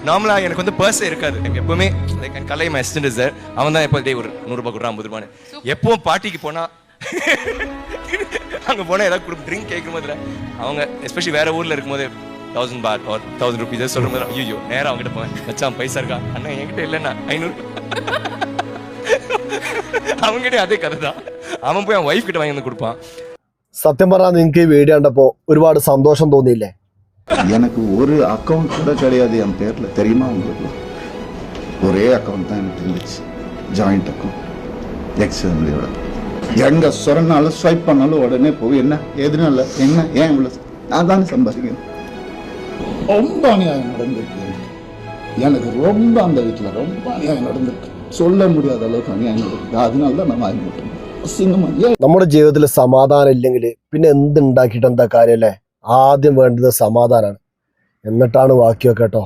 நார்மலாக எனக்கு வந்து பர்ஸே இருக்காது. எனக்கு எப்பவுமே like N Kalai my assistant sir, அவன் தான் எப்போ ஒரு 100 ரூபாய் கொடுறான் 50 ரூபான்னு. எப்பவும் பார்ட்டிக்கு போனால் அங்கே போனால் ஏதாவது ட்ரிங்க் கேட்கும் போதுல அவங்க எஸ்பெஷலி வேற ஊரில் இருக்கும்போது 1000 பாட் ஒரு 1000 ருபீஸ் சொல்லும் போது ஐயோ நேரம் அவங்ககிட்ட போவேன். மச்சான் பைசா இருக்கா? அண்ணா என்கிட்ட இல்லைண்ணா 500. അവൻകിட்ட അതേ കഥ അവൻ പോയി അവൻ വൈഫ് കിட்ட വാങ്ങി வந்து கொடுப்பான். സത്യം പറഞ്ഞാൽ നിങ്ങൾക്ക് ഈ വീഡിയോ കണ്ടപ്പോ ഒരുപാട് സന്തോഷം തോന്നിയില്ലേ? எனக்கு ஒரு அக்கௌண்ட் கூட கிடையாது என் பேர்ல, தெரியுமா உங்களுக்கு? ஒரே அக்கௌண்ட் தான் எனக்கு இருந்துச்சு, ஜாயிண்ட் அக்கௌண்ட் எக்ஸ் ஃபேமிலியோட. எங்க சொன்னாலும் ஸ்வைப் பண்ணாலும் உடனே போய் என்ன எதுனால என்ன ஏன் இவ்வளவு நான் தானே சம்பாதிக்கிறேன். ரொம்ப அநியாயம் நடந்திருக்கு எனக்கு, ரொம்ப அந்த வீட்டில் ரொம்ப அநியாயம் நடந்திருக்கு, சொல்ல முடியாத அளவுக்கு அநியாயம் நடக்குது. அதனால தான் நான் வாங்கி போட்டேன். നമ്മുടെ ജീവിതത്തിൽ സമാധാനം ഇല്ലെങ്കിൽ പിന്നെ എന്തുണ്ടാക്കിയിട്ട് എന്താ കാര്യമല്ലേ? ആദ്യം വേണ്ടത് സമാധാനമാണ്, എന്നിട്ടാണ് ബാക്കിയൊക്കെ കേട്ടോ.